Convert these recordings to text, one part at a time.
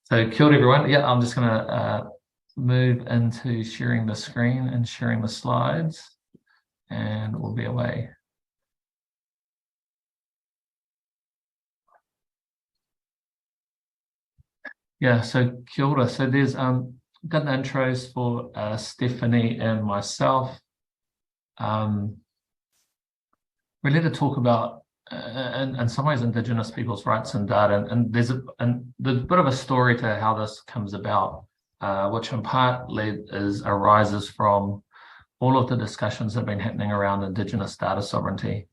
So kia ora everyone. Yeah, I'm just going to move into sharing the screen and sharing the slides, and we'll be away. Yeah, so kia ora. So there's got the intros for Stephanie and myself. Really to talk about, in some ways, Indigenous people's rights and data, and there's a bit of a story to how this comes about, which in part arises from all of the discussions that have been happening around Indigenous data sovereignty,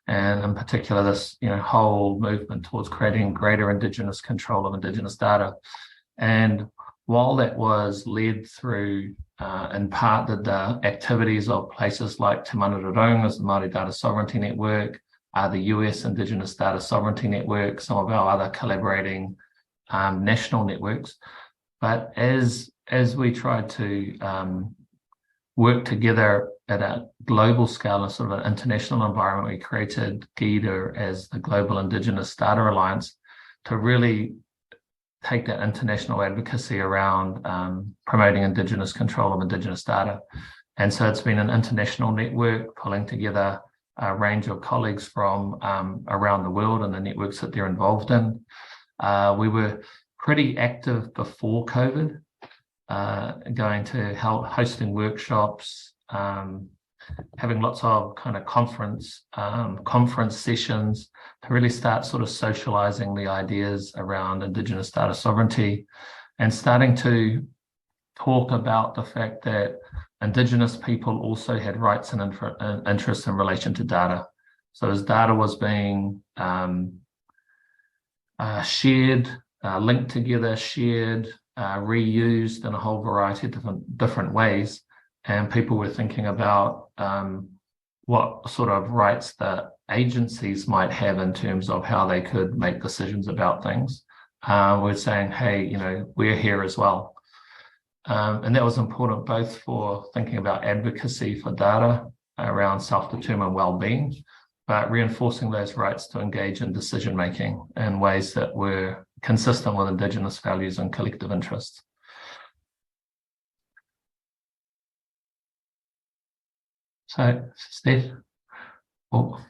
and in particular this whole movement towards creating greater Indigenous control of Indigenous data. And while that was led through in part the activities of places like Te Mana Raraunga's the Māori Data Sovereignty Network, the US Indigenous Data Sovereignty Network, some of our other collaborating national networks. But as we tried to work together at a global scale, a sort of an international environment, we created GIDA as the Global Indigenous Data Alliance to really take that international advocacy around promoting Indigenous control of Indigenous data. And so it's been an international network pulling together a range of colleagues from around the world and the networks that they're involved in. We were pretty active before COVID, going to hosting workshops, having lots of kind of conference sessions to really start sort of socializing the ideas around Indigenous data sovereignty, and starting to talk about the fact that Indigenous people also had rights and interests in relation to data. So as data was being shared, linked together, shared, reused in a whole variety of different ways, and people were thinking about what sort of rights the agencies might have in terms of how they could make decisions about things. We're saying, hey, we're here as well. And that was important both for thinking about advocacy for data around self-determined well-being, but reinforcing those rights to engage in decision-making in ways that were consistent with Indigenous values and collective interests. So, Steph. Oh.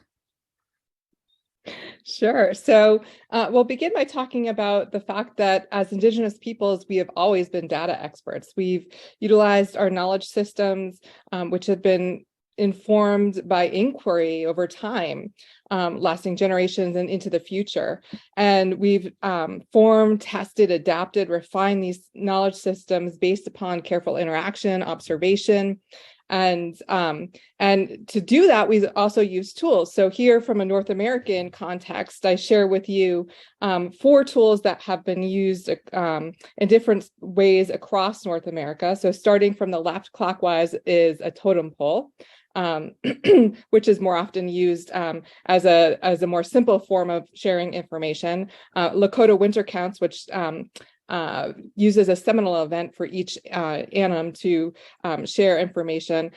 Sure. So we'll begin by talking about the fact that as Indigenous peoples, we have always been data experts. We've utilized our knowledge systems, which have been informed by inquiry over time, lasting generations and into the future. And we've formed, tested, adapted, refined these knowledge systems based upon careful interaction, observation. And to do that, we also use tools. So here from a North American context, I share with you 4 tools that have been used in different ways across North America. So starting from the left clockwise is a totem pole, which is more often used as a more simple form of sharing information. Lakota winter counts, which uses a seminal event for each annum to share information.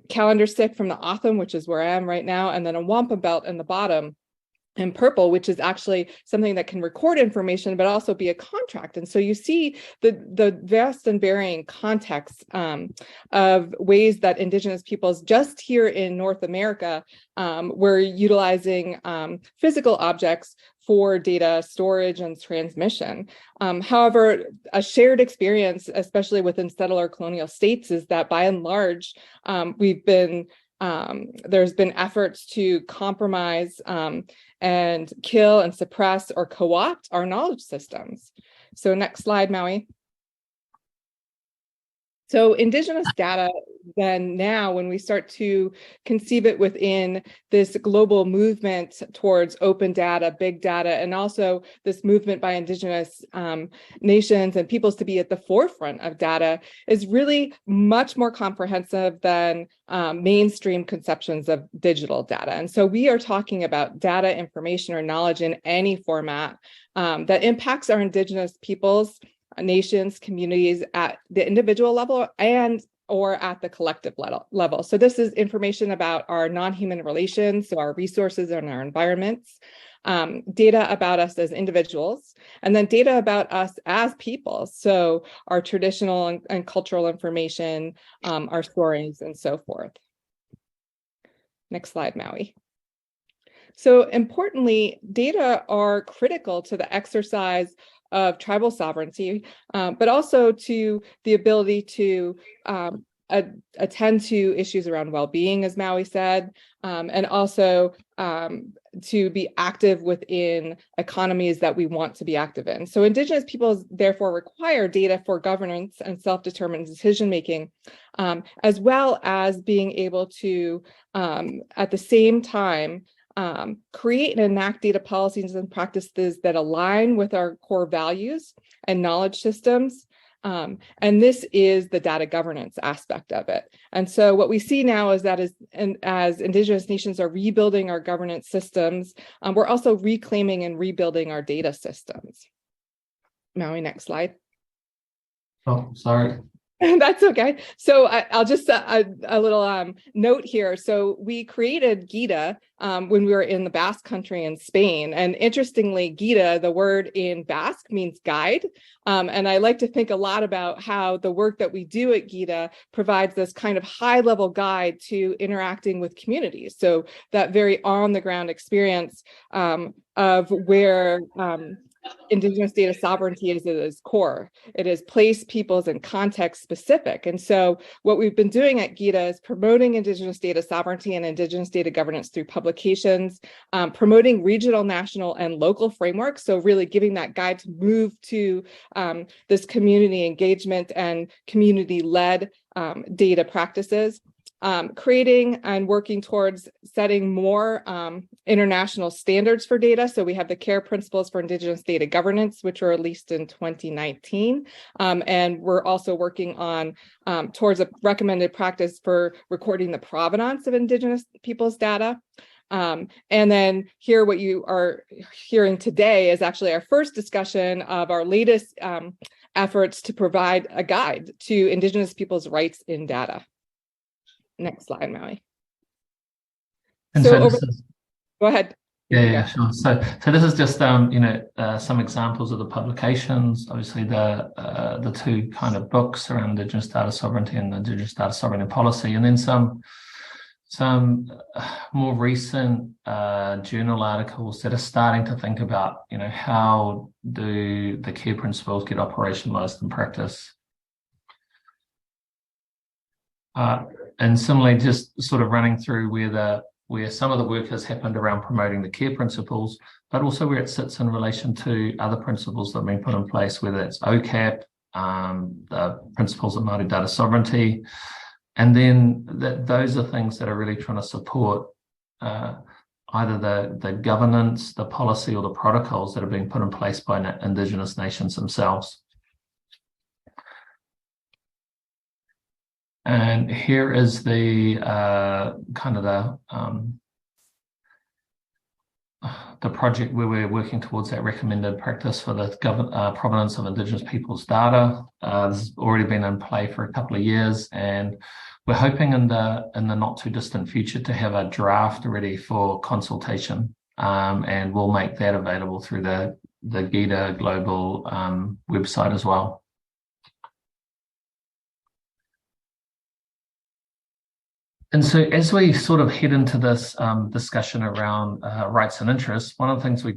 Calendar stick from the Otham, which is where I am right now, and then a wampum belt in the bottom in purple, which is actually something that can record information, but also be a contract. And so you see the vast and varying context of ways that Indigenous peoples just here in North America were utilizing physical objects for data storage and transmission. However, a shared experience, especially within settler colonial states, is that by and large, there's been efforts to compromise and kill and suppress or co-opt our knowledge systems. So next slide, Maui. So Indigenous data, then now when we start to conceive it within this global movement towards open data, big data, and also this movement by Indigenous nations and peoples to be at the forefront of data, is really much more comprehensive than mainstream conceptions of digital data. And so we are talking about data, information, or knowledge in any format that impacts our Indigenous peoples, nations, communities at the individual level and or at the collective level. So this is information about our non-human relations, so our resources and our environments, data about us as individuals, and then data about us as people. So our traditional and cultural information, our stories, and so forth. Next slide, Maui. So importantly, data are critical to the exercise of tribal sovereignty, but also to the ability to attend to issues around well-being, as Maui said, and also to be active within economies that we want to be active in. So Indigenous peoples therefore require data for governance and self-determined decision-making, as well as being able to, at the same time, create and enact data policies and practices that align with our core values and knowledge systems. And this is the data governance aspect of it. And so what we see now is that as Indigenous nations are rebuilding our governance systems, we're also reclaiming and rebuilding our data systems. Maui, next slide. Oh, sorry. That's okay. So I'll just a little note here. So we created GIDA when we were in the Basque Country in Spain. And interestingly, GIDA, the word in Basque, means guide. And I like to think a lot about how the work that we do at GIDA provides this kind of high-level guide to interacting with communities. So that very on-the-ground experience of where Indigenous data sovereignty is at its core. It is place, peoples, and context specific. And so what we've been doing at GIDA is promoting Indigenous data sovereignty and Indigenous data governance through publications, promoting regional, national, and local frameworks. So really giving that guide to move to this community engagement and community-led data practices. Creating and working towards setting more international standards for data. So we have the CARE principles for Indigenous data governance, which were released in 2019. And we're also working on towards a recommended practice for recording the provenance of Indigenous people's data. And then here, what you are hearing today is actually our first discussion of our latest efforts to provide a guide to Indigenous people's rights in data. Next slide, Maui. And so go ahead. Yeah, sure. So this is just some examples of the publications. Obviously, the two kind of books around Indigenous data sovereignty and Indigenous data sovereignty policy, and then some more recent journal articles that are starting to think about how do the CARE principles get operationalized in practice. And similarly, just sort of running through where some of the work has happened around promoting the CARE principles, but also where it sits in relation to other principles that have been put in place, whether it's OCAP, the principles of Māori data sovereignty, and then those are things that are really trying to support either the governance, the policy, or the protocols that are being put in place by Indigenous nations themselves. And here is the the project where we're working towards that recommended practice for the provenance of Indigenous people's data. This has already been in play for a couple of years, and we're hoping in the not too distant future to have a draft ready for consultation, and we'll make that available through the GIDA global website as well. And so as we sort of head into this discussion around rights and interests, one of the things we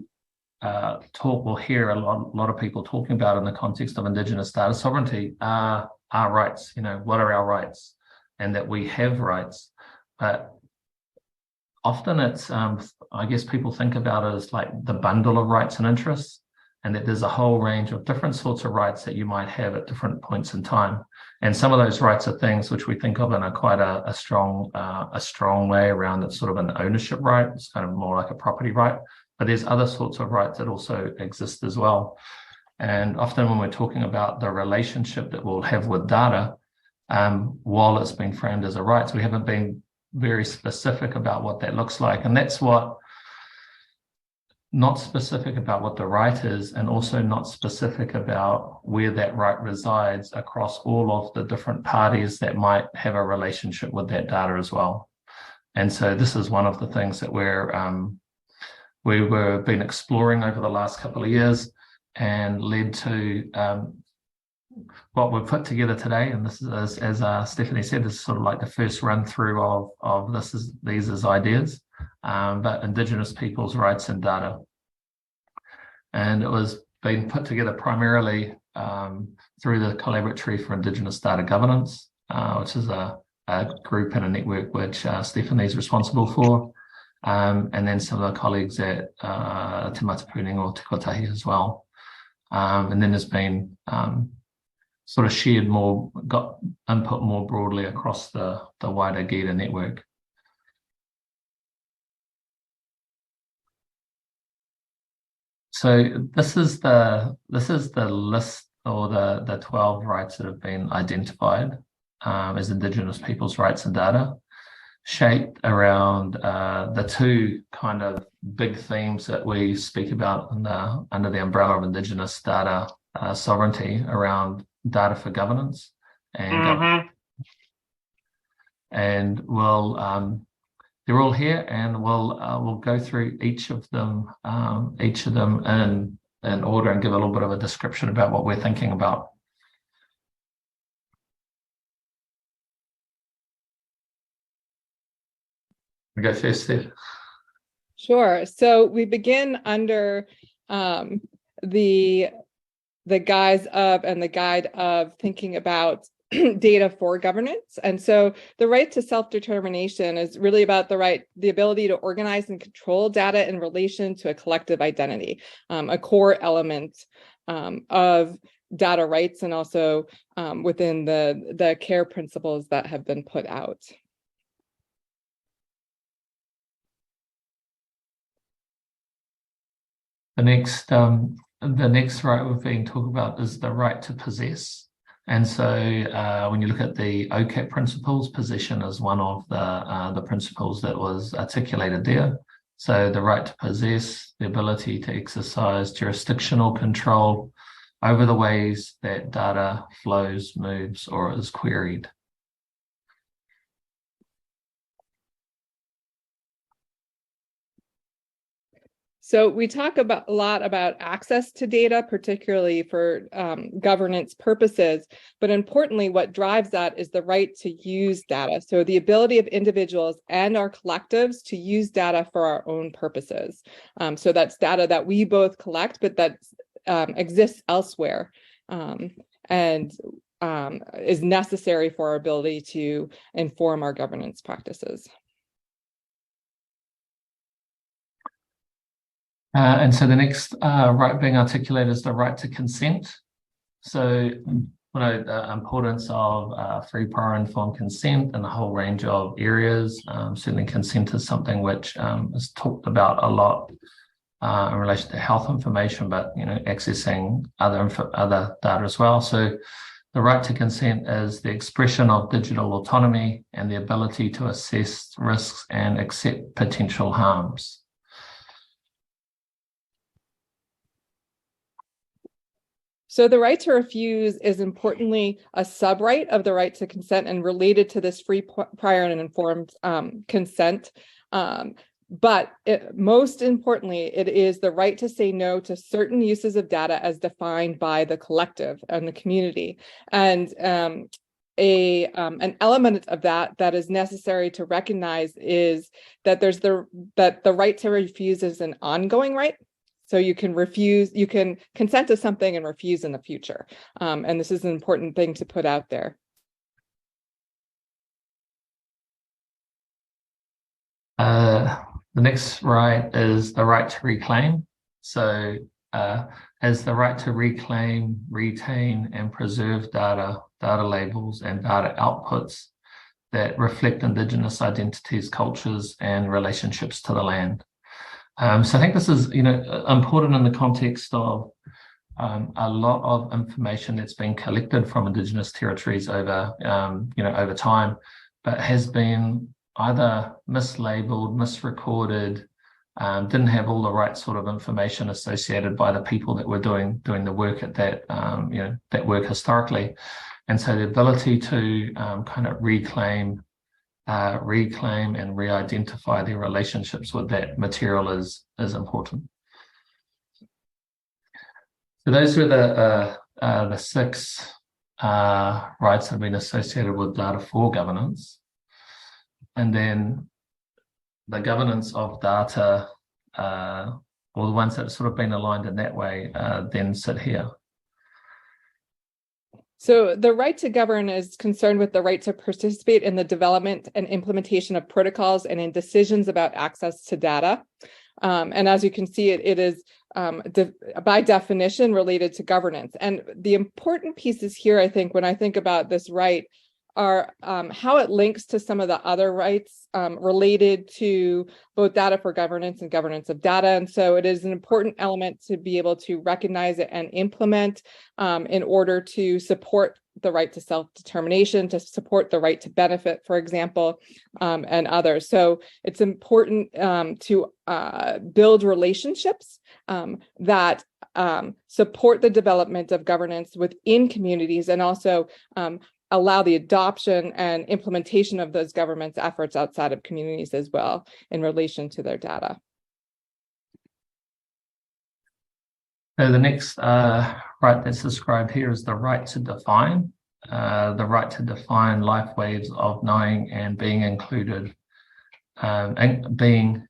we'll hear a lot of people talking about in the context of Indigenous data sovereignty are our rights. What are our rights? And that we have rights. But often it's, I guess people think about it as like the bundle of rights and interests, and that there's a whole range of different sorts of rights that you might have at different points in time. And some of those rights are things which we think of in a quite a strong way around. It's sort of an ownership right. It's kind of more like a property right. But there's other sorts of rights that also exist as well. And often when we're talking about the relationship that we'll have with data, while it's been framed as a right, we haven't been very specific about what that looks like. And that's what, not specific about what the right is, and also not specific about where that right resides across all of the different parties that might have a relationship with that data as well. And so this is one of the things that we're we were been exploring over the last couple of years and led to what we've put together today. And this is, as Stephanie said, this is sort of like the first run through of these as ideas, but Indigenous people's rights and data. And it was being put together primarily through the Collaboratory for Indigenous Data Governance, which is a group and a network which Stephanie is responsible for, and then some of the colleagues at Te Matapuning or Te Kotahi as well. And then there's been sort of got input more broadly across the wider GIDA network. So this is the list, or the 12 rights that have been identified as Indigenous people's rights and data, shaped around the two kind of big themes that we speak about under the umbrella of Indigenous data sovereignty, around data for governance and we'll they're all here, and we'll go through each of them in order and give a little bit of a description about what we're thinking about. We go first, Steve. Sure. So we begin under the guise of and the guide of thinking about data for governance. And so the right to self-determination is really about the ability to organize and control data in relation to a collective identity, a core element of data rights, and also within the care principles that have been put out. The next right we've been talking about is the right to possess. And so when you look at the OCAP principles, possession is one of the principles that was articulated there. So the right to possess, the ability to exercise jurisdictional control over the ways that data flows, moves, or is queried. So we talk a lot about access to data, particularly for governance purposes, but importantly, what drives that is the right to use data. So the ability of individuals and our collectives to use data for our own purposes. So that's data that we both collect, but that exists elsewhere and is necessary for our ability to inform our governance practices. And so the next right being articulated is the right to consent. So, the importance of free, prior, informed consent in a whole range of areas. Certainly consent is something which is talked about a lot in relation to health information, but accessing other data as well. So the right to consent is the expression of digital autonomy and the ability to assess risks and accept potential harms. So the right to refuse is importantly a sub-right of the right to consent and related to this free, prior, and informed consent. But most importantly, it is the right to say no to certain uses of data as defined by the collective and the community. And an element of that is necessary to recognize is that the right to refuse is an ongoing right. So you can consent to something and refuse in the future. And this is an important thing to put out there. The next right is the right to reclaim. So as the right to reclaim, retain, and preserve data labels, and data outputs that reflect Indigenous identities, cultures, and relationships to the land. So I think this is, important in the context of a lot of information that's been collected from Indigenous territories over time, but has been either mislabeled, misrecorded, didn't have all the right sort of information associated by the people that were doing the work at that work historically. And so the ability to kind of reclaim reclaim and re-identify their relationships with that material is important. So those were the 6 rights that have been associated with data for governance. And then the governance of data, or the ones that have sort of been aligned in that way, then sit here. So the right to govern is concerned with the right to participate in the development and implementation of protocols and in decisions about access to data. And as you can see, it is by definition related to governance. And the important pieces here, I think, when I think about this right, are how it links to some of the other rights related to both data for governance and governance of data. And so it is an important element to be able to recognize it and implement in order to support the right to self-determination, to support the right to benefit, for example, and others. So it's important to build relationships that support the development of governance within communities, and also allow the adoption and implementation of those government's efforts outside of communities as well in relation to their data. So the next right that's described here is the right to define. The right to define life waves of knowing and being included, including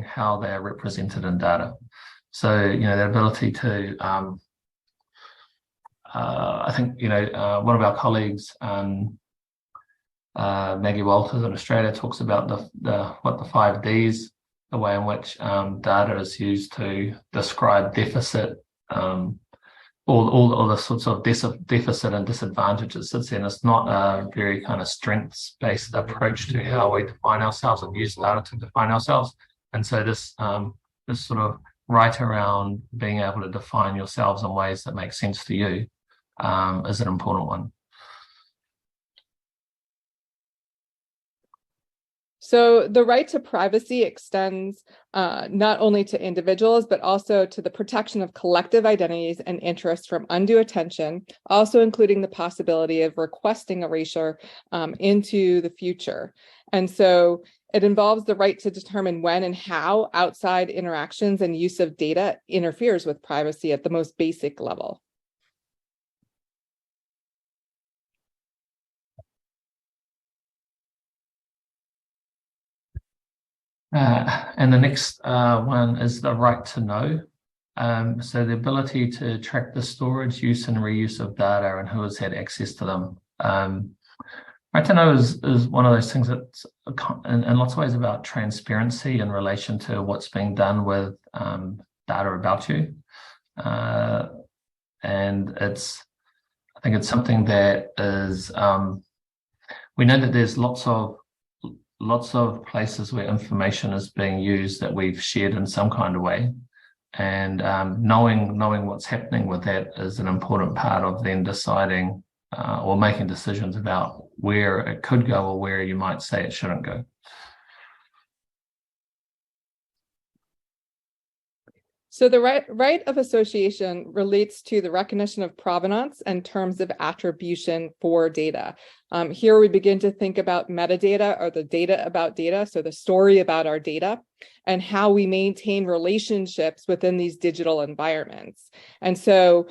how they are represented in data. So, the ability to I think, one of our colleagues, Maggie Walters in Australia, talks about the 5 Ds, the way in which data is used to describe deficit, all the sorts of deficit and disadvantages. And it's not a very kind of strengths-based approach to how we define ourselves and use data to define ourselves. And so this sort of right around being able to define yourselves in ways that make sense to you is an important one. So the right to privacy extends not only to individuals, but also to the protection of collective identities and interests from undue attention, also including the possibility of requesting erasure into the future. And so it involves the right to determine when and how outside interactions and use of data interferes with privacy at the most basic level. And the next one is the right to know. So the ability to track the storage, use, and reuse of data and who has had access to them. Right to know is one of those things that's in lots of ways about transparency in relation to what's being done with data about you. And I think it's something that is, we know that there's lots of places where information is being used that we've shared in some kind of way, and knowing what's happening with that is an important part of then deciding or making decisions about where it could go or where you might say it shouldn't go. So the right of association relates to the recognition of provenance and terms of attribution for data. Here we begin to think about metadata, or the data about data, so the story about our data, and how we maintain relationships within these digital environments. And so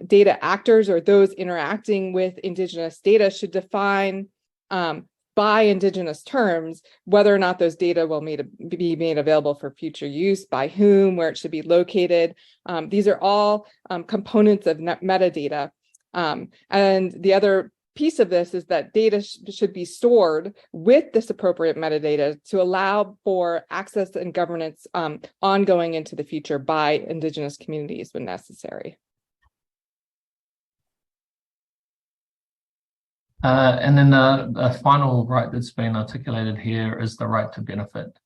data actors, or those interacting with Indigenous data, should define by Indigenous terms whether or not those data will be made available for future use, by whom, where it should be located. These are all components of metadata. And the other piece of this is that data should be stored with this appropriate metadata to allow for access and governance ongoing into the future by Indigenous communities when necessary. And then the final right that's been articulated here is the right to benefit,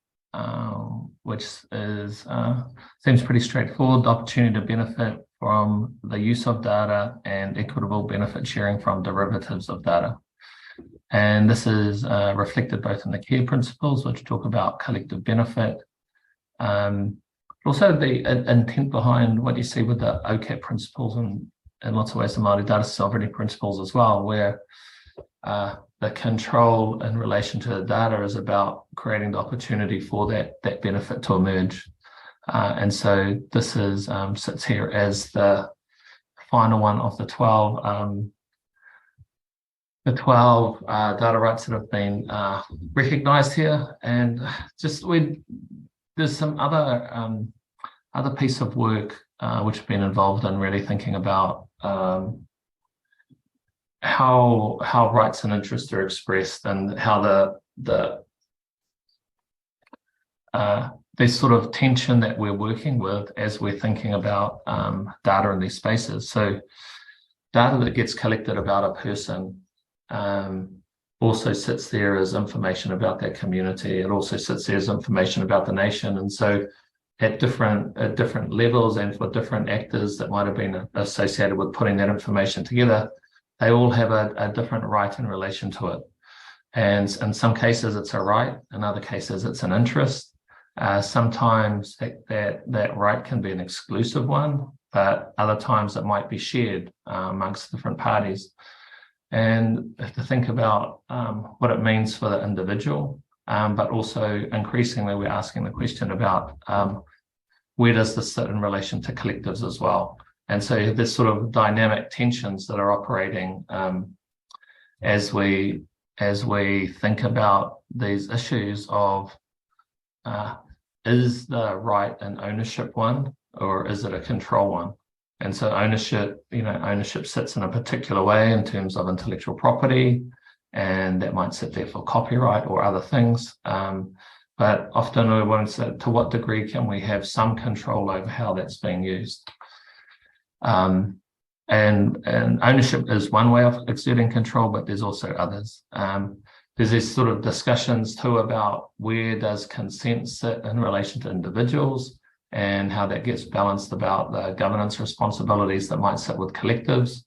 which seems pretty straightforward: the opportunity to benefit from the use of data and equitable benefit sharing from derivatives of data. And this is reflected both in the care principles, which talk about collective benefit, also the intent behind what you see with the OCAP principles, and in lots of ways the Māori data sovereignty principles as well, where the control in relation to the data is about creating the opportunity for that benefit to emerge. And so this is sits here as the final one of the 12 data rights that have been recognised here. And just there's some other piece of work which have been involved in really thinking about how rights and interests are expressed, and how there's sort of tension that we're working with as we're thinking about data in these spaces. So data that gets collected about a person also sits there as information about that community. It also sits there as information about the nation. And so at different levels, and for different actors that might have been associated with putting that information together, they all have a different right in relation to it. And in some cases it's a right, in other cases it's an interest. Sometimes that right can be an exclusive one, but other times it might be shared amongst different parties. And to think about what it means for the individual, but also increasingly we're asking the question about where does this sit in relation to collectives as well. And so there's sort of dynamic tensions that are operating as we think about these issues of is the right an ownership one, or is it a control one? And so ownership sits in a particular way in terms of intellectual property, and that might sit there for copyright or other things. But often we want to say, to what degree can we have some control over how that's being used? And ownership is one way of exerting control, but there's also others. There's these sort of discussions too about where does consent sit in relation to individuals, and how that gets balanced about the governance responsibilities that might sit with collectives.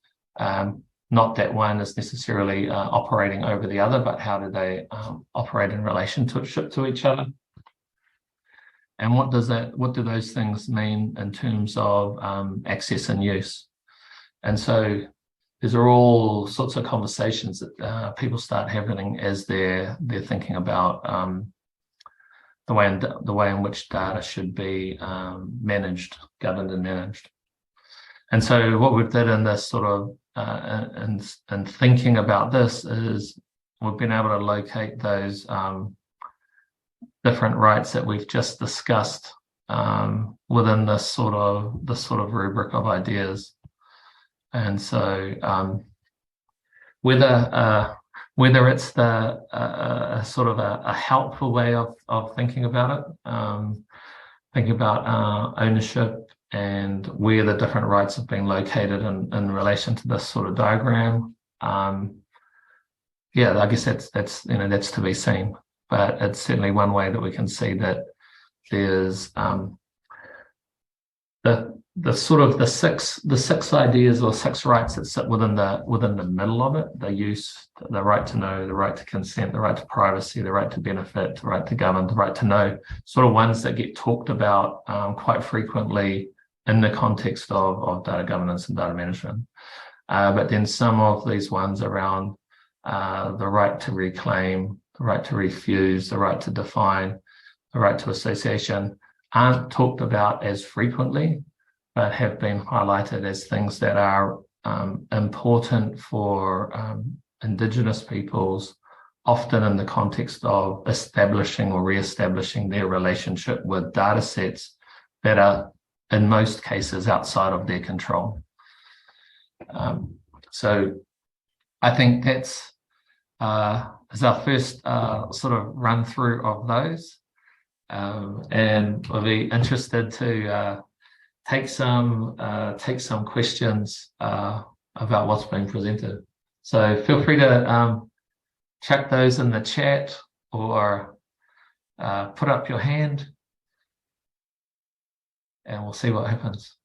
Not that one is necessarily operating over the other, but how do they operate in relationship to each other? And what do those things mean in terms of access and use? And so these are all sorts of conversations that people start having as they're thinking about the way in which data should be governed and managed. And so what we did in this sort of in thinking about this is we've been able to locate those different rights that we've just discussed within this sort of rubric of ideas. And so whether it's the sort of a helpful way of thinking about it, thinking about ownership and where the different rights have been located in relation to this sort of diagram. I guess that's to be seen, but it's certainly one way that we can see that there's the six ideas or six rights that sit within the middle of it: the use, the right to know, the right to consent, the right to privacy, the right to benefit, the right to govern, the right to know, sort of ones that get talked about quite frequently in the context of data governance and data management. But then some of these ones around the right to reclaim, the right to refuse, the right to define, the right to association aren't talked about as frequently, but have been highlighted as things that are important for Indigenous peoples, often in the context of establishing or re-establishing their relationship with data sets that are in most cases outside of their control. So I think that's is our first sort of run through of those. And we'll be interested to take some questions about what's been presented. So feel free to check those in the chat, or put up your hand, and we'll see what happens.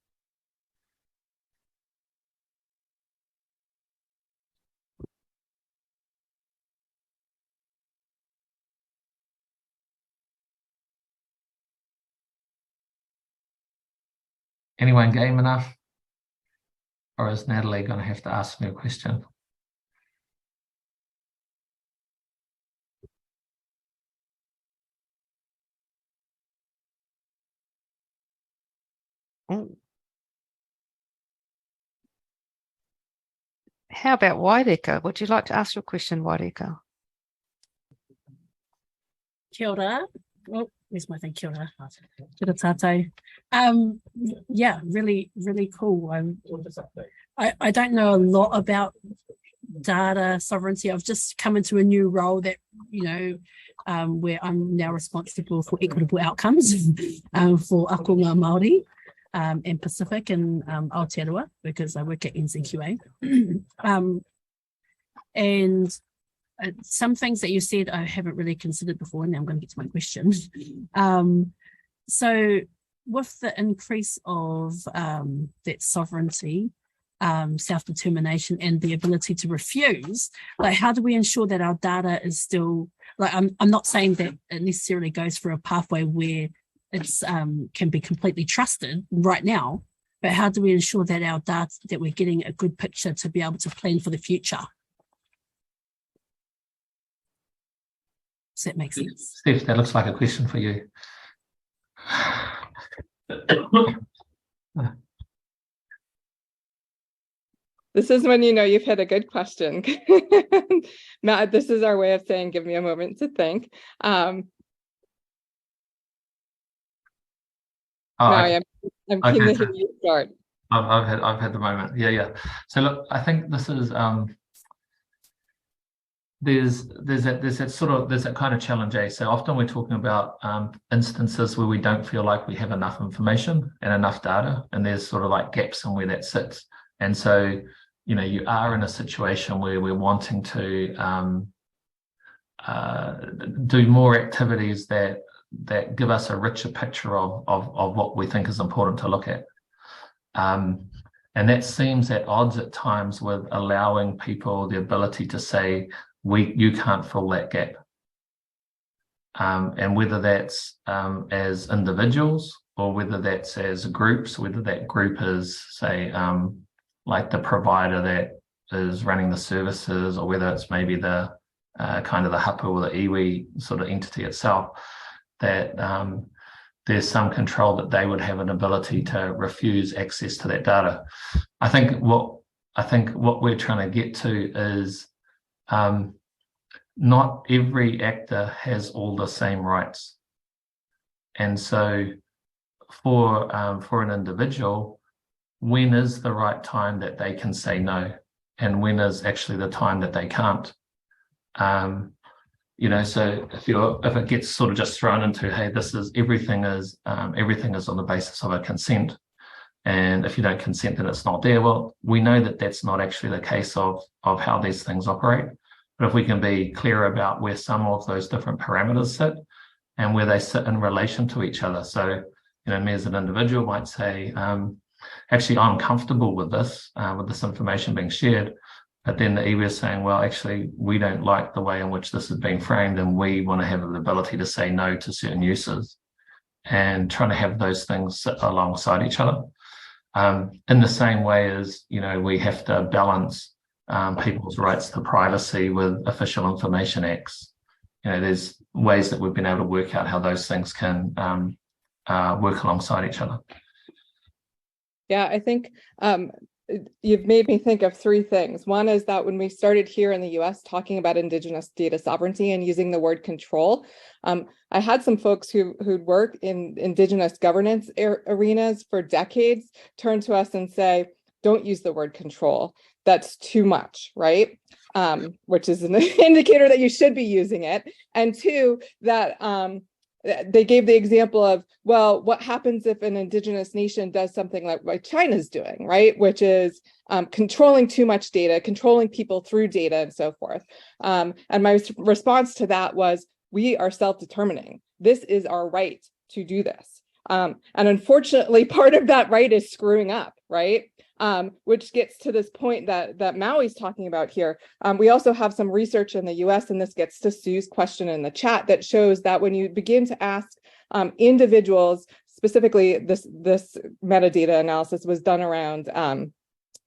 Anyone game enough? Or is Natalie going to have to ask me a question? how about Waireka? Would you like to ask your question, Waireka? Kia ora. Oh, where's my thing? Kia ora. Kia ora tātou. Yeah, really, really cool. I don't know a lot about data sovereignty. I've just come into a new role that, where I'm now responsible for equitable outcomes for Akonga Māori and Pacific and Aotearoa, because I work at NZQA. And some things that you said I haven't really considered before, and now I'm going to get to my question. So with the increase of that sovereignty, self-determination, and the ability to refuse, like, how do we ensure that our data is still, like, I'm not saying that it necessarily goes through a pathway where it's can be completely trusted right now, but how do we ensure that our data, that we're getting a good picture to be able to plan for the future? Does that make sense? Steph, that looks like a question for you. This is when you know you've had a good question. Matt, this is our way of saying, give me a moment to think. Maui, I'm keen to hear you start. I've had the moment. Yeah. So look, I think this is there's that kind of challenge. So often we're talking about instances where we don't feel like we have enough information and enough data, and there's sort of like gaps in where that sits. And so, you are in a situation where we're wanting to do more activities that give us a richer picture of what we think is important to look at. And that seems at odds at times with allowing people the ability to say, you can't fill that gap. And whether that's as individuals or whether that's as groups, whether that group is, say, like the provider that is running the services, or whether it's maybe the kind of the hapu or the iwi sort of entity itself, that there's some control that they would have an ability to refuse access to that data. I think what we're trying to get to is not every actor has all the same rights. And so for an individual, when is the right time that they can say no? And when is actually the time that they can't? So if it gets sort of just thrown into, hey, everything is on the basis of a consent, and if you don't consent, then it's not there. Well, we know that that's not actually the case of how these things operate. But if we can be clear about where some of those different parameters sit and where they sit in relation to each other. So, me as an individual might say, actually, I'm comfortable with this information being shared. But then the iwi is saying, well, actually, we don't like the way in which this has been framed, and we want to have the ability to say no to certain uses, and trying to have those things sit alongside each other. In the same way as, we have to balance people's rights to privacy with official information acts. There's ways that we've been able to work out how those things can work alongside each other. Yeah, I think you've made me think of three things. One is that when we started here in the US talking about Indigenous data sovereignty and using the word control, I had some folks who'd work in Indigenous governance arenas for decades turn to us and say, don't use the word control. That's too much, right? Which is an indicator that you should be using it. And two, that they gave the example of, well, what happens if an Indigenous nation does something like what China's doing, right? Which is controlling too much data, controlling people through data, and so forth. And my response to that was, we are self-determining. This is our right to do this. And unfortunately, part of that right is screwing up, right? Which gets to this point that Maui's talking about here. We also have some research in the US, and this gets to Sue's question in the chat, that shows that when you begin to ask individuals, specifically this metadata analysis was done around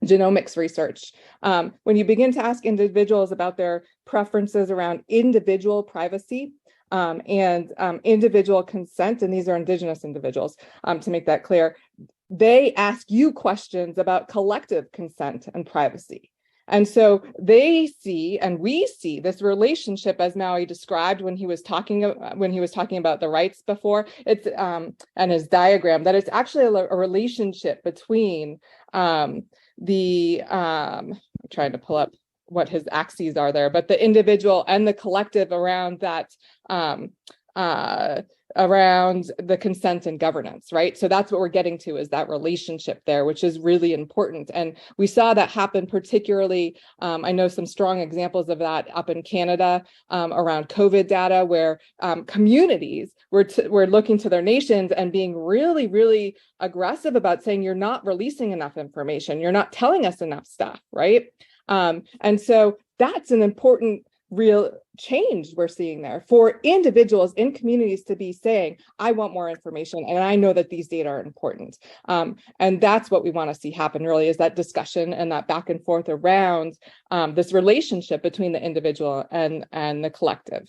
genomics research. When you begin to ask individuals about their preferences around individual privacy and individual consent, and these are Indigenous individuals, to make that clear, they ask you questions about collective consent and privacy. And so they see, and we see, this relationship as Maui described when he was talking about the rights before. It's and his diagram, that it's actually a relationship between I'm trying to pull up what his axes are there, but the individual and the collective around that. Around the consent and governance, right? So that's what we're getting to, is that relationship there, which is really important. And we saw that happen particularly, I know some strong examples of that up in Canada around COVID data, where communities were looking to their nations and being really, really aggressive about saying, you're not releasing enough information, you're not telling us enough stuff, right? And so that's an important real change we're seeing there for individuals in communities to be saying, I want more information and I know that these data are important. And that's what we want to see happen, really, is that discussion and that back and forth around this relationship between the individual and the collective.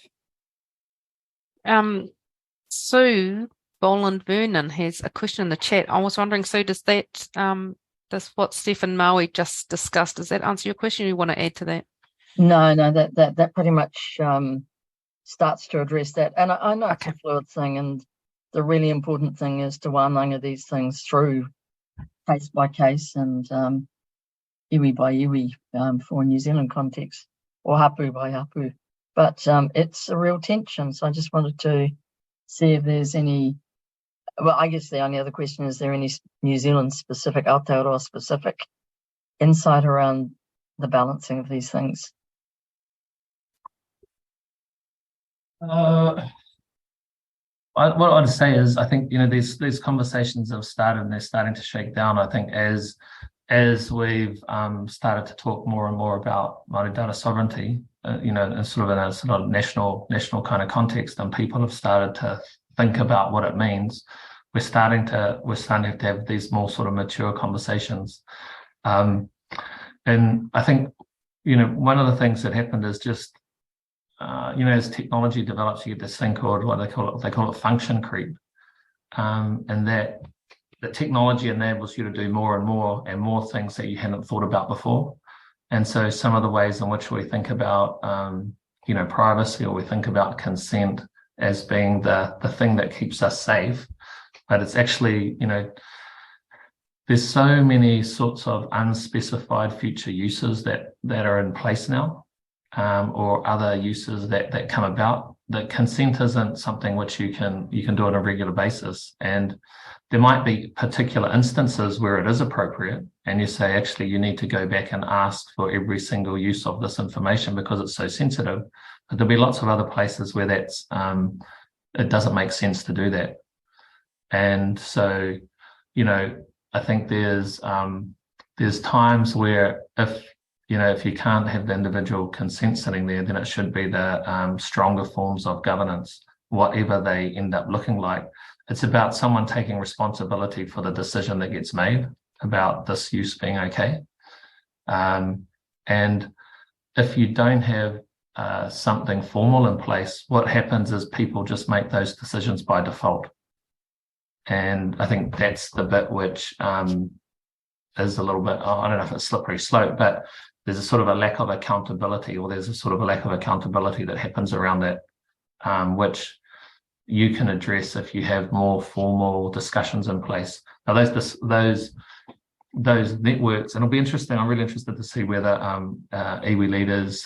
Sue Boland Vernon has a question in the chat. I was wondering, Sue, does what Stephen Maui just discussed, does that answer your question, or you want to add to that? No, that pretty much starts to address that. And I know it's a fluid thing, and the really important thing is to Wānanga these things through case by case and iwi by iwi for New Zealand context, or hapu by hapu. But it's a real tension. So I just wanted to see if there's any, well, I guess the only other question is there any New Zealand specific, Aotearoa specific insight around the balancing of these things? What I'd say is, I think, these conversations have started and they're starting to shake down. I think as we've started to talk more and more about Māori data sovereignty, in sort of national kind of context, and people have started to think about what it means. We're starting to have these more sort of mature conversations, and I think one of the things that happened is just as technology develops, you get this thing called what they call it function creep, and that the technology enables you to do more and more things that you hadn't thought about before. And so some of the ways in which we think about privacy, or we think about consent as being the thing that keeps us safe, but it's actually there's so many sorts of unspecified future uses that are in place now, or other uses that come about, that consent isn't something which you can do on a regular basis. And there might be particular instances where it is appropriate, and you say, actually, you need to go back and ask for every single use of this information because it's so sensitive. But there'll be lots of other places where that's it doesn't make sense to do that. And so, I think there's times where if you can't have the individual consent sitting there, then it should be the stronger forms of governance, whatever they end up looking like. It's about someone taking responsibility for the decision that gets made about this use being okay. And if you don't have something formal in place, what happens is people just make those decisions by default. And I think that's the bit which is a little bit, I don't know if it's slippery slope, but there's a sort of a lack of accountability, or there's a sort of a lack of accountability that happens around that, which you can address if you have more formal discussions in place. Now, those networks, and it'll be interesting. I'm really interested to see whether iwi leaders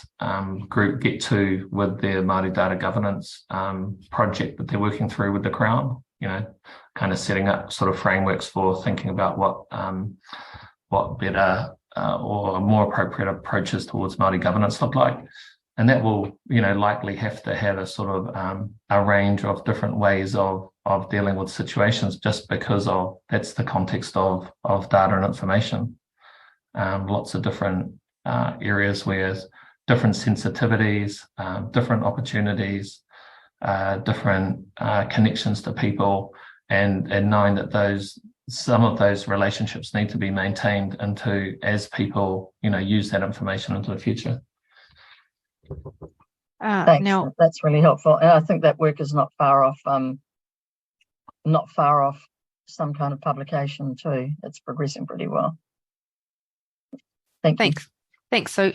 group get to with their Māori data governance project that they're working through with the Crown. Kind of setting up sort of frameworks for thinking about what better or more appropriate approaches towards Māori governance look like. And that will, likely have to have a sort of a range of different ways of dealing with situations, just because that's the context of data and information. Lots of different areas where different sensitivities, different opportunities, different connections to people, and knowing that some of those relationships need to be maintained as people, use that information into the future. Thanks. Now, that's really helpful, and I think that work is not far off some kind of publication too. It's progressing pretty well. Thanks. Thanks. So,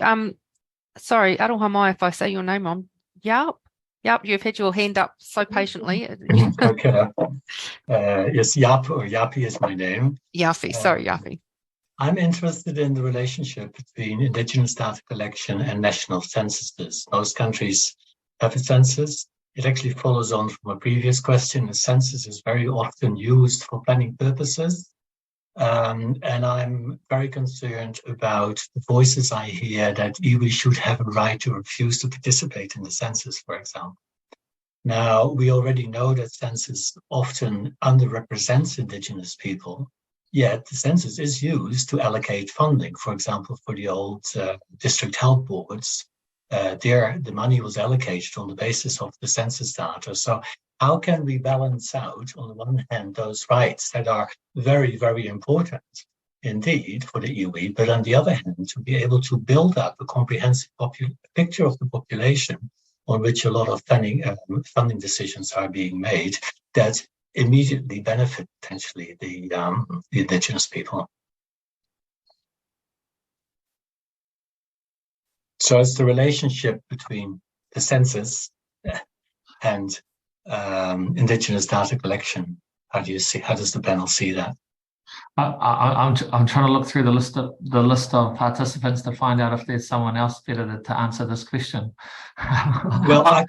sorry, aroha mai if I say your name wrong. Yap, you've had your hand up so patiently. Okay. Yes, Yap, or Yapi is my name. Yafi, sorry, Yafi. I'm interested in the relationship between Indigenous data collection and national censuses. Most countries have a census. It actually follows on from a previous question. A census is very often used for planning purposes. And I'm very concerned about the voices I hear that iwi should have a right to refuse to participate in the census, for example. Now, we already know that census often underrepresents Indigenous people, yet the census is used to allocate funding. For example, for the old district health boards, the money was allocated on the basis of the census data. So how can we balance out, on the one hand, those rights that are very, very important indeed for the iwi, but on the other hand, to be able to build up a comprehensive picture of the population on which a lot of funding decisions are being made that immediately benefit potentially the Indigenous people. So it's the relationship between the census and Indigenous data collection. How does the panel see that? I'm trying to look through the list of participants to find out if there's someone else better to answer this question. Well, I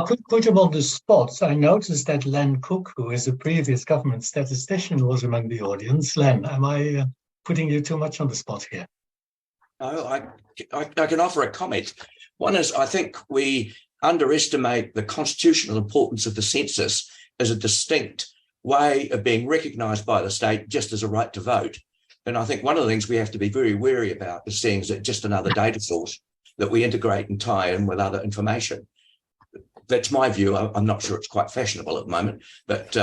could put him on the spot. I noticed that Len Cook, who is a previous government statistician, was among the audience. Len, am I putting you too much on the spot here? No, I can offer a comment. One is, I think we underestimate the constitutional importance of the census as a distinct way of being recognised by the state just as a right to vote. And I think one of the things we have to be very wary about is seeing it just another data source that we integrate and tie in with other information. That's my view. I'm not sure it's quite fashionable at the moment, but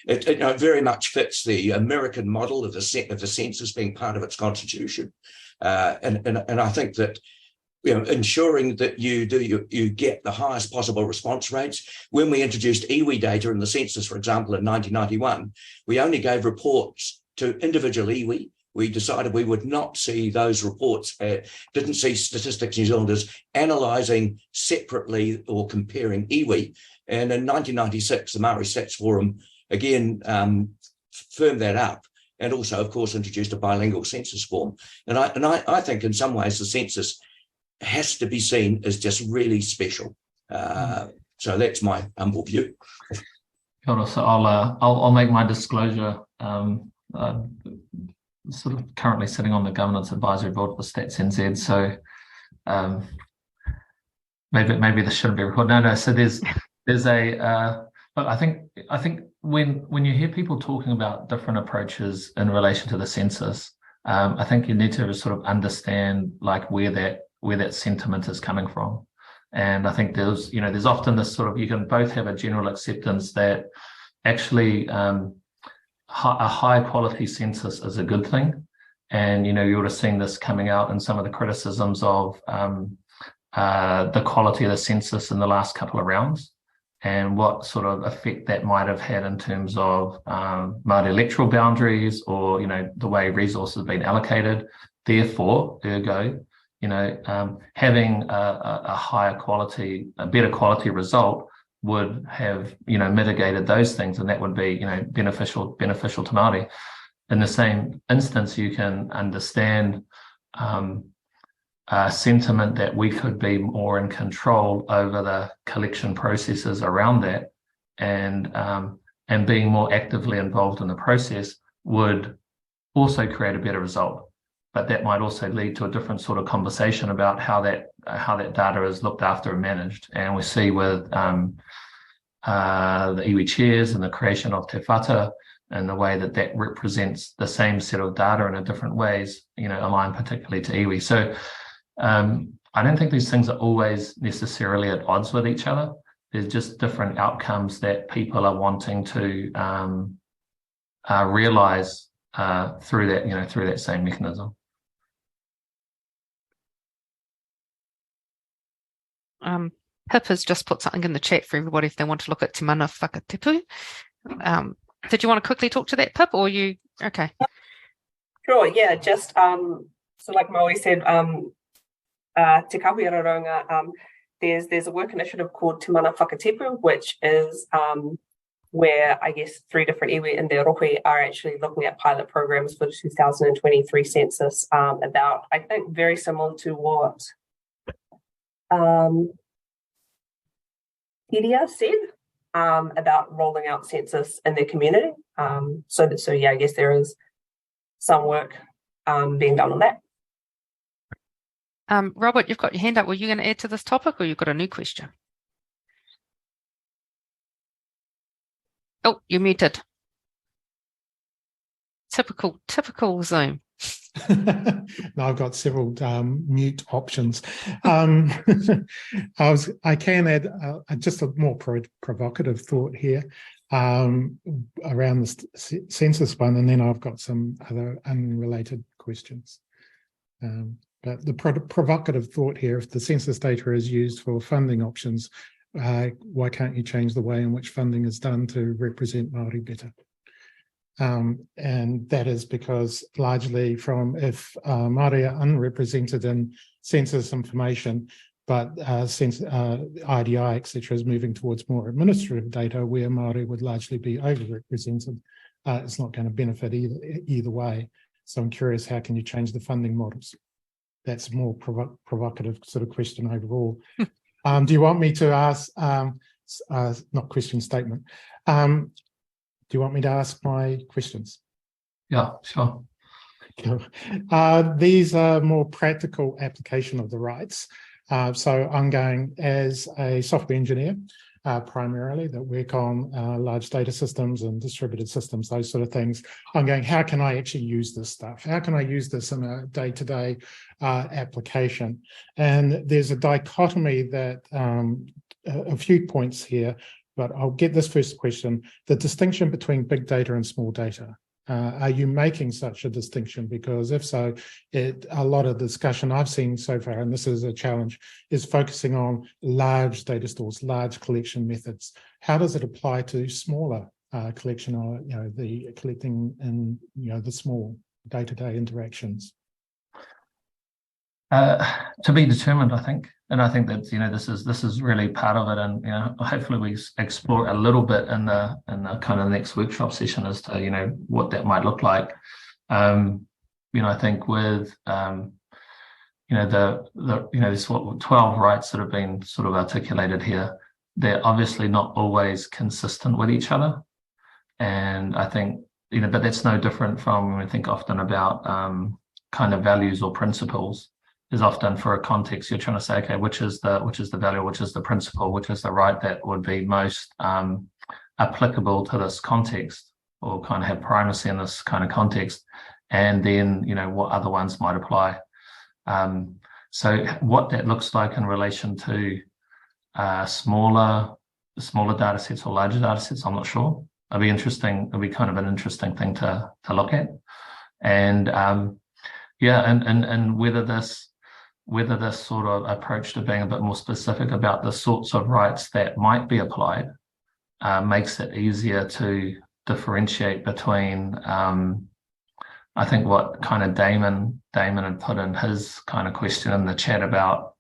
it very much fits the American model of the census being part of its constitution. And I think that ensuring that you get the highest possible response rates. When we introduced iwi data in the census, for example, in 1991, we only gave reports to individual iwi. We decided we would not see those reports, didn't see Statistics New Zealanders analysing separately or comparing iwi. And in 1996, the Maori Stats Forum again firmed that up, and also, of course, introduced a bilingual census form. And I think in some ways the census has to be seen as just really special. So that's my humble view. So I'll make my disclosure. Sort of currently sitting on the governance advisory board for Stats NZ, so maybe this shouldn't be recorded. No. So there's a. But I think when you hear people talking about different approaches in relation to the census, I think you need to sort of understand like where that sentiment is coming from. And I think there's often this sort of, you can both have a general acceptance that actually a high quality census is a good thing. And, you would have seen this coming out in some of the criticisms of the quality of the census in the last couple of rounds and what sort of effect that might have had in terms of Māori electoral boundaries or, the way resources have been allocated. Therefore, ergo, having a higher quality, a better quality result would have, mitigated those things, and that would be, beneficial to Māori. In the same instance, you can understand sentiment that we could be more in control over the collection processes around that, and being more actively involved in the process would also create a better result. But that might also lead to a different sort of conversation about how that data is looked after and managed. And we see with the iwi chairs and the creation of Te Whata and the way that represents the same set of data in a different ways, aligned particularly to iwi. So I don't think these things are always necessarily at odds with each other. There's just different outcomes that people are wanting to realise through that same mechanism. Pip has just put something in the chat for everybody if they want to look at Te Mana Whakatipu. Did you want to quickly talk to that, Pip, or you? Okay. Sure, yeah, just so like Maui said, Te Kaupia Raraunga, there's a work initiative called Te Mana Whakatepu, which is where I guess 3 different iwi in the rohe are actually looking at pilot programs for the 2023 census about, I think, very similar to what GIDA said about rolling out census in their community. So yeah, I guess there is some work being done on that. Robert, you've got your hand up. Were you going to add to this topic, or you've got a new question? Oh, you're muted. Typical Zoom. No, I've got several mute options. I can add just a more provocative thought here around the census one, and then I've got some other unrelated questions. But the provocative thought here, if the census data is used for funding options, why can't you change the way in which funding is done to represent Māori better? And that is because largely if Māori are unrepresented in census information, but IDI, etc., is moving towards more administrative data where Māori would largely be overrepresented, it's not going to benefit either way. So I'm curious, how can you change the funding models? That's a more provocative sort of question overall. Do you want me to ask, not question, statement. Do you want me to ask my questions? Yeah, sure. These are more practical application of the rights. So I'm going as a software engineer, primarily, that work on large data systems and distributed systems, those sort of things. I'm going, how can I actually use this stuff? How can I use this in a day-to-day application? And there's a dichotomy that, a few points here, but I'll get this first question. The distinction between big data and small data. Are you making such a distinction? Because if so, a lot of discussion I've seen so far, and this is a challenge, is focusing on large data stores, large collection methods. How does it apply to smaller collection, or the collecting in the small day-to-day interactions? To be determined, I think, and I think that this is really part of it, and hopefully we explore a little bit in the kind of next workshop session as to what that might look like. I think with there's 12 rights that have been sort of articulated here. They're obviously not always consistent with each other, and I think but that's no different from when we think often about kind of values or principles. Is often for a context you're trying to say, okay, which is the value, which is the principle, which is the right that would be most applicable to this context, or kind of have primacy in this kind of context, and then what other ones might apply. So what that looks like in relation to smaller data sets or larger data sets, I'm not sure. It'll be interesting. It'll be kind of an interesting thing to look at, and and whether this sort of approach to being a bit more specific about the sorts of rights that might be applied makes it easier to differentiate between, I think what kind of Damon had put in his kind of question in the chat about,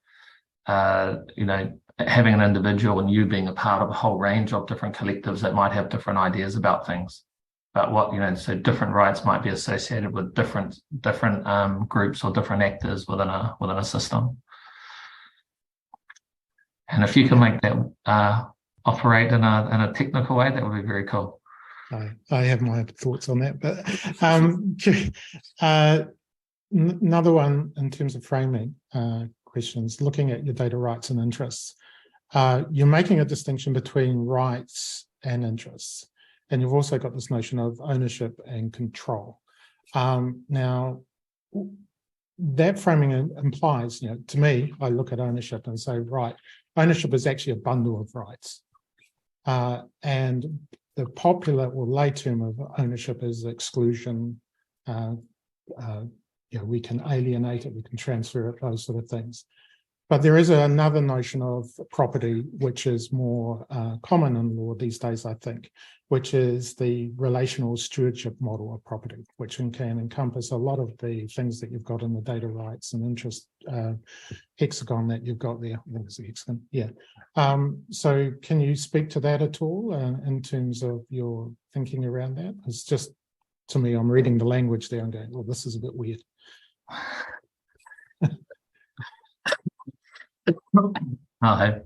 having an individual and you being a part of a whole range of different collectives that might have different ideas about things. But what so different rights might be associated with different groups or different actors within a system. And if you can make that operate in a technical way, that would be very cool. I have my thoughts on that, but another one in terms of framing questions, looking at your data rights and interests. You're making a distinction between rights and interests. And you've also got this notion of ownership and control. Now, that framing implies, to me, I look at ownership and say, right, ownership is actually a bundle of rights. And the popular or lay term of ownership is exclusion. We can alienate it, we can transfer it, those sort of things. But there is another notion of property, which is more common in law these days, I think, which is the relational stewardship model of property, which can encompass a lot of the things that you've got in the data rights and interest hexagon that you've got there. I think it's the hexagon, yeah. So can you speak to that at all in terms of your thinking around that? It's just, to me, I'm reading the language there and going, well, this is a bit weird. Hi.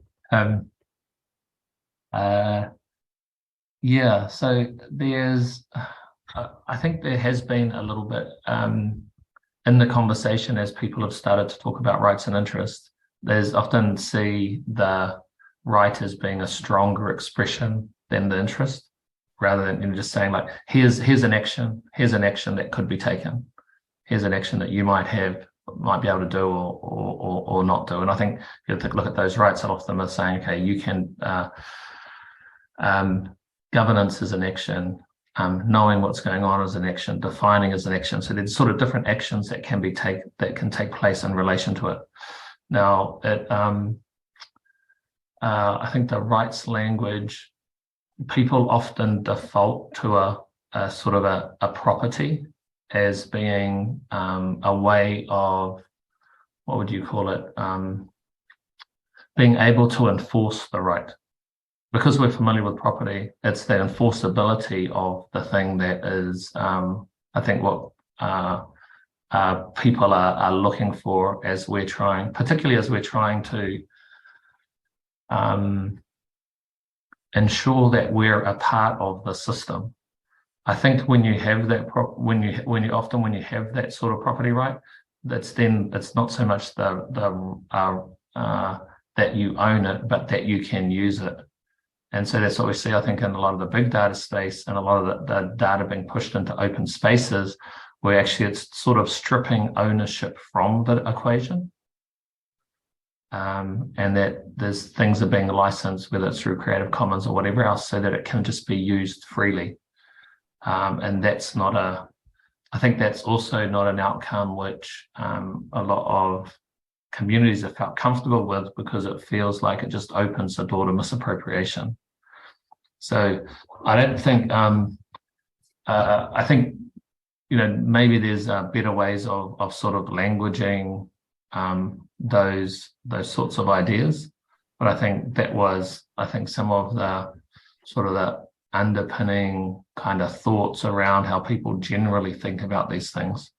Yeah, so there's, I think there has been a little bit in the conversation as people have started to talk about rights and interests. There's often see the right as being a stronger expression than the interest, rather than just saying like, here's an action that could be taken. Here's an action that you might be able to do or not do. And I think if you look at those rights, a lot of them are saying, okay, you can governance is an action, knowing what's going on is an action, defining is an action. So there's sort of different actions that can take place in relation to it. Now, I think the rights language, people often default to a sort of a property as being a way of, what would you call it, being able to enforce the right. Because we're familiar with property, it's the enforceability of the thing that is, I think, what people are looking for as we're trying, particularly as we're trying to ensure that we're a part of the system. I think when you have that, when you have that sort of property right, it's not so much that you own it, but that you can use it. And so that's what we see, I think, in a lot of the big data space and a lot of the data being pushed into open spaces, where actually it's sort of stripping ownership from the equation. And that there's things are being licensed, whether it's through Creative Commons or whatever else, so that it can just be used freely. And that's not I think that's also not an outcome which a lot of communities have felt comfortable with, because it feels like it just opens the door to misappropriation. So I don't think, I think, maybe there's better ways of sort of languaging those sorts of ideas. But I think that was, some of the sort of the underpinning kind of thoughts around how people generally think about these things,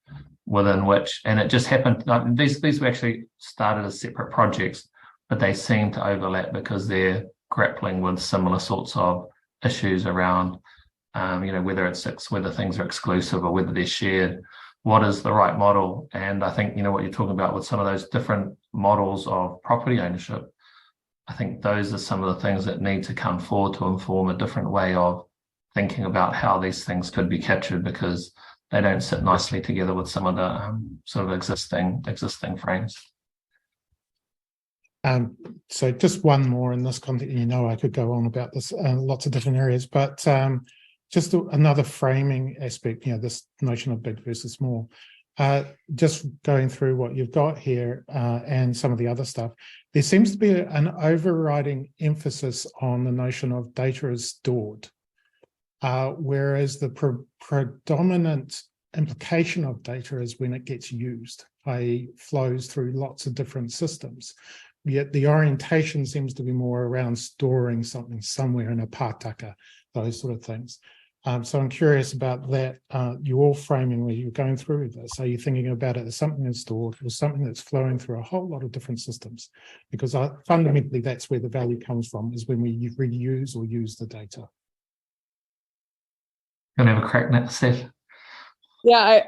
within which, and it just happened, these were actually started as separate projects, but they seem to overlap because they're grappling with similar sorts of issues around, whether things are exclusive or whether they're shared, what is the right model? And I think, what you're talking about with some of those different models of property ownership, I think those are some of the things that need to come forward to inform a different way of thinking about how these things could be captured, because they don't sit nicely together with some of the sort of existing frames. So just one more in this context. I could go on about this in lots of different areas, but just another framing aspect, this notion of big versus small. Just going through what you've got here and some of the other stuff, there seems to be an overriding emphasis on the notion of data is stored, whereas the predominant implication of data is when it gets used, i.e. flows through lots of different systems. Yet the orientation seems to be more around storing something somewhere in a pātaka, those sort of things. So I'm curious about that. Your framing where you're going through this. Are you thinking about it as something that's stored or something that's flowing through a whole lot of different systems? Because fundamentally, that's where the value comes from, is when we reuse or use the data. Can I have a crack at that, Steph? Yeah,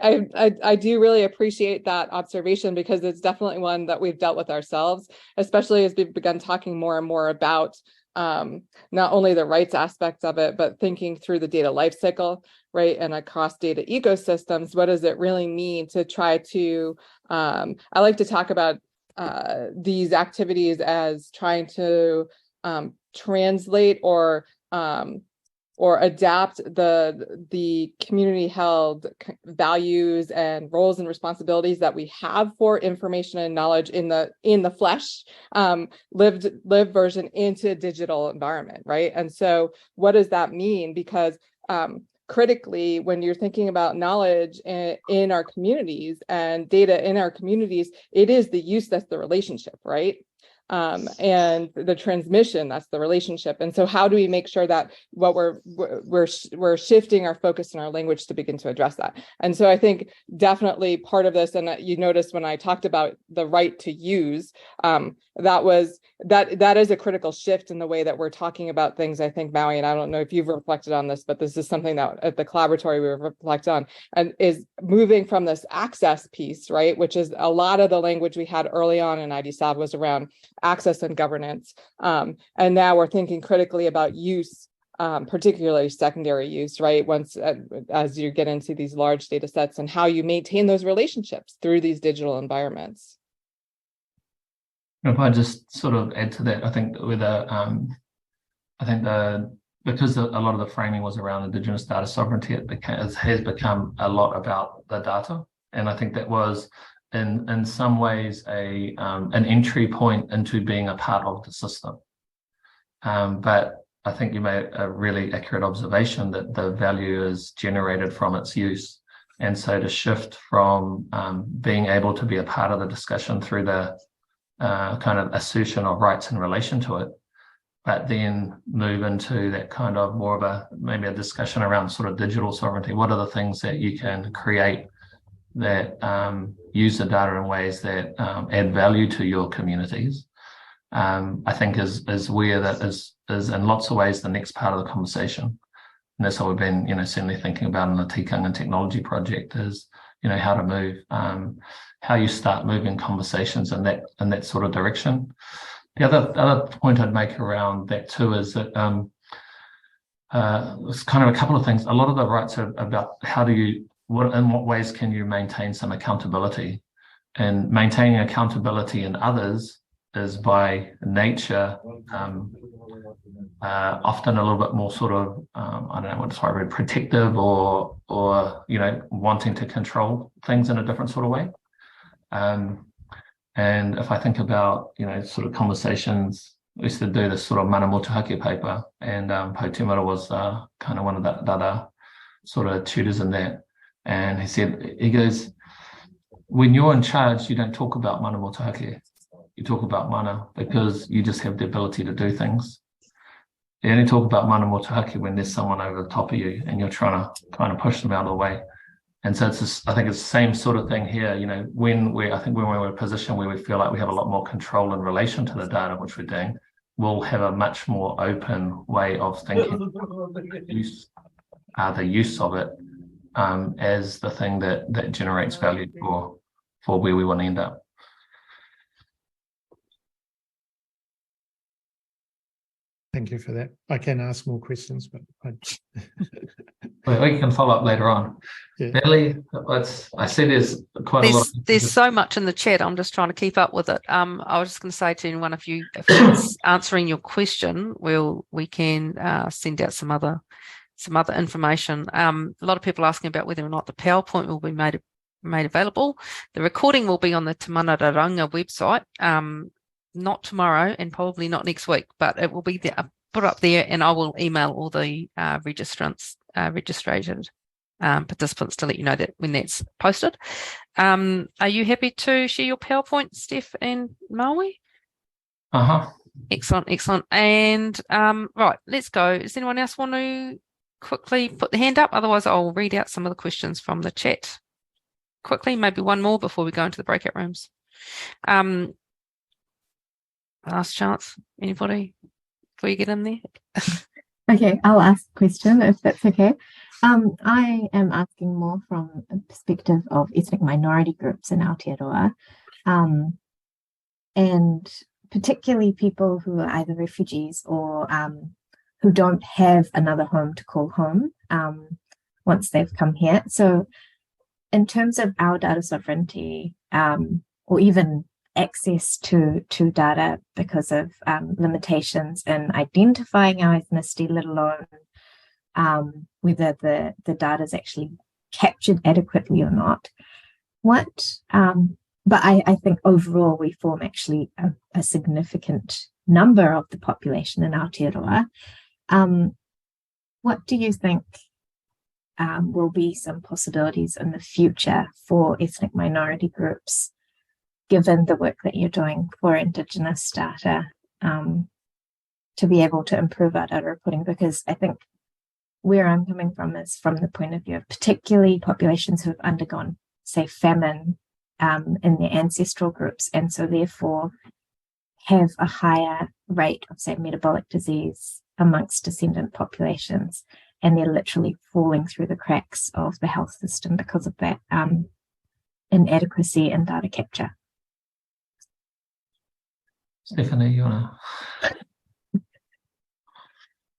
I do really appreciate that observation, because it's definitely one that we've dealt with ourselves, especially as we've begun talking more and more about not only the rights aspects of it, but thinking through the data lifecycle, right? And across data ecosystems, what does it really mean to try to, I like to talk about these activities as trying to translate or or adapt the community held values and roles and responsibilities that we have for information and knowledge in the flesh lived version into a digital environment, right? And so what does that mean? Because critically, when you're thinking about knowledge in our communities and data in our communities, it is the use that's the relationship, right? And the transmission, that's the relationship. And so how do we make sure that what we're shifting our focus in our language to begin to address that? And so I think definitely part of this, and you noticed when I talked about the right to use, that is a critical shift in the way that we're talking about things. I think, Maui, and I don't know if you've reflected on this, but this is something that at the collaboratory we reflect on, and is moving from this access piece, right, which is a lot of the language we had early on in IDSAB was around access and governance. And now we're thinking critically about use, particularly secondary use, right? Once as you get into these large data sets and how you maintain those relationships through these digital environments. If I just sort of add to that, I think with because a lot of the framing was around Indigenous data sovereignty, it has become a lot about the data, and I think that was in some ways an entry point into being a part of the system. But I think you made a really accurate observation that the value is generated from its use. And so to shift from being able to be a part of the discussion through the kind of assertion of rights in relation to it, but then move into that kind of more of maybe a discussion around sort of digital sovereignty. What are the things that you can create that use the data in ways that add value to your communities? I think is where that is in lots of ways the next part of the conversation. And that's what we've been, certainly thinking about in the Tikanga Technology Project is, how to move, how you start moving conversations in that sort of direction. The other point I'd make around that too is that it's kind of a couple of things. A lot of the rights are about in what ways can you maintain some accountability, and maintaining accountability in others is by nature often a little bit more sort of I don't know what to describe, protective or wanting to control things in a different sort of way. And if I think about sort of conversations, we used to do this sort of mana motuhake paper, and Pautimura was kind of one of the other sort of tutors in that, and he goes, when you're in charge, you don't talk about mana motuhake. You talk about mana because you just have the ability to do things. You only talk about mana motuhake when there's someone over the top of you and you're trying to kind of push them out of the way. And so I think it's the same sort of thing here. When we're in a position where we feel like we have a lot more control in relation to the data which we're doing, we'll have a much more open way of thinking the use of it as the thing that generates value for where we want to end up. Thank you for that. I can ask more questions, but we can follow up later on. Yeah. Natalie, I see there's quite a lot. There's so much in the chat. I'm just trying to keep up with it. I was just going to say to anyone, if it's answering your question, we can send out some other information. A lot of people asking about whether or not the PowerPoint will be made available. The recording will be on the Te Mana Raraunga website. Not tomorrow and probably not next week, but it will be there, put up there, and I will email all the registered participants to let you know that when that's posted. Are you happy to share your PowerPoint, Steph and Maui? Excellent. And right, let's go. Does anyone else want to quickly put the hand up? Otherwise, I'll read out some of the questions from the chat quickly. Maybe one more before we go into the breakout rooms. Last chance. Anybody before you get in there? Okay, I'll ask a question if that's okay. I am asking more from a perspective of ethnic minority groups in Aotearoa, and particularly people who are either refugees or who don't have another home to call home once they've come here. So in terms of our data sovereignty, or even access to data because of limitations in identifying our ethnicity, let alone whether the data is actually captured adequately or not. But I think overall we form actually a significant number of the population in Aotearoa. What do you think will be some possibilities in the future for ethnic minority groups, given the work that you're doing for Indigenous data, to be able to improve our data reporting? Because I think where I'm coming from is from the point of view of particularly populations who have undergone, say, famine in their ancestral groups, and so therefore have a higher rate of, say, metabolic disease amongst descendant populations, and they're literally falling through the cracks of the health system because of that inadequacy in data capture. Stephanie, you want to?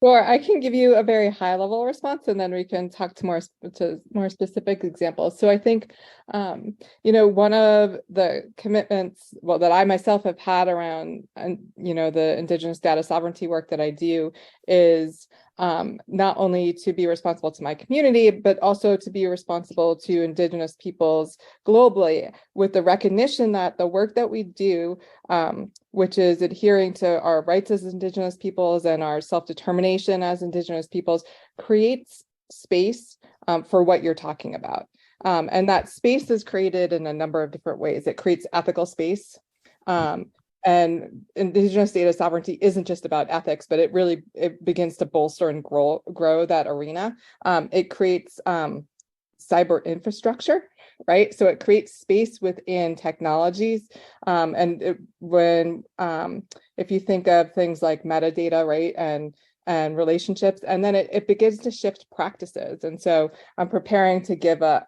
Sure, I can give you a very high level response, and then we can talk to more specific examples. So I think, one of the commitments, that I myself have had around, the Indigenous data sovereignty work that I do is not only to be responsible to my community, but also to be responsible to Indigenous peoples globally, with the recognition that the work that we do, which is adhering to our rights as Indigenous peoples and our self-determination as Indigenous peoples, creates space for what you're talking about. And that space is created in a number of different ways. It creates ethical space. And Indigenous data sovereignty isn't just about ethics, but it begins to bolster and grow that arena. It creates cyber infrastructure, right? So it creates space within technologies. If you think of things like metadata, right, and relationships, and then it begins to shift practices. And so I'm preparing to give a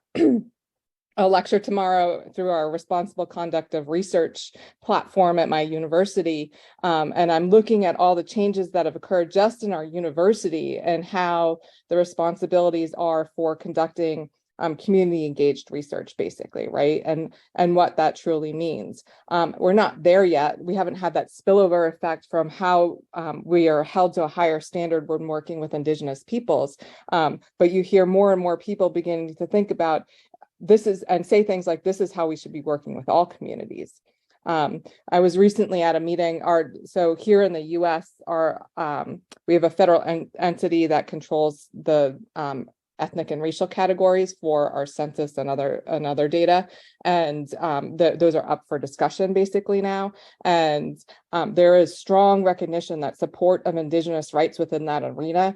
lecture tomorrow through our responsible conduct of research platform at my university. And I'm looking at all the changes that have occurred just in our university and how the responsibilities are for conducting community engaged research, basically, right? And what that truly means. We're not there yet. We haven't had that spillover effect from how we are held to a higher standard when working with Indigenous peoples. But you hear more and more people beginning to think about and say things like, this is how we should be working with all communities. I was recently at a meeting. So here in the U.S., we have a federal entity that controls the ethnic and racial categories for our census and other data, and those are up for discussion basically now. And there is strong recognition that support of Indigenous rights within that arena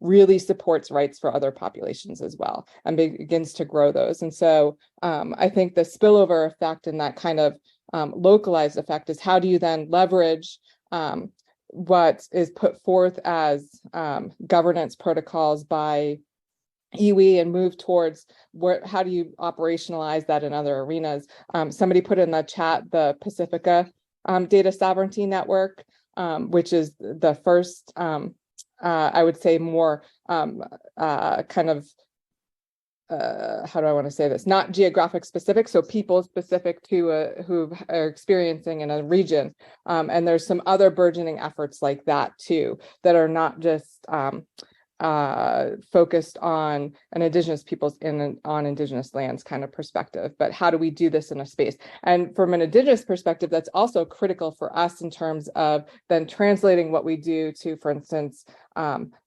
really supports rights for other populations as well, and begins to grow those. And so I think the spillover effect and that kind of localized effect is, how do you then leverage what is put forth as governance protocols by iwi and move towards how do you operationalize that in other arenas? Somebody put in the chat the Pacifica Data Sovereignty Network, which is the first, I would say, more kind of, how do I want to say this? Not geographic specific, so people specific to who are experiencing in a region. And there's some other burgeoning efforts like that too, that are not just focused on an Indigenous peoples on Indigenous lands kind of perspective, but how do we do this in a space? And from an Indigenous perspective, that's also critical for us in terms of then translating what we do to, for instance,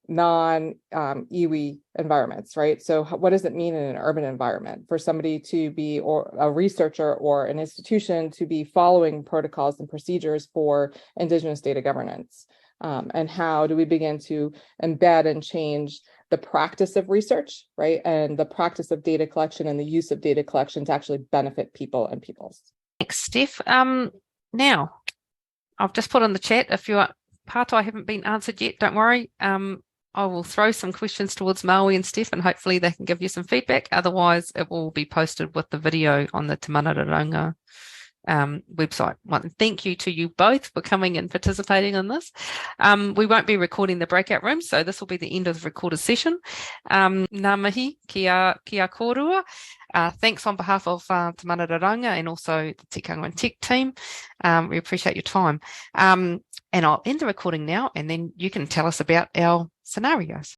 non-iwi environments, right? So what does it mean in an urban environment for somebody to be, or a researcher or an institution to be following protocols and procedures for Indigenous data governance? And how do we begin to embed and change the practice of research, right? And the practice of data collection and the use of data collection to actually benefit people and peoples. Thanks, Steph. Now, I've just put in the chat, if your pātai haven't been answered yet, don't worry. I will throw some questions towards Maui and Steph, and hopefully they can give you some feedback. Otherwise, it will be posted with the video on the Te Mana Raraunga website. Well, thank you to you both for coming and participating in this. We won't be recording the breakout room, so this will be the end of the recorded session. Ngā mihi kia kōrua. Thanks on behalf of Te Mana Raraunga and also the Tikanga and Tech team. We appreciate your time. And I'll end the recording now, and then you can tell us about our scenarios.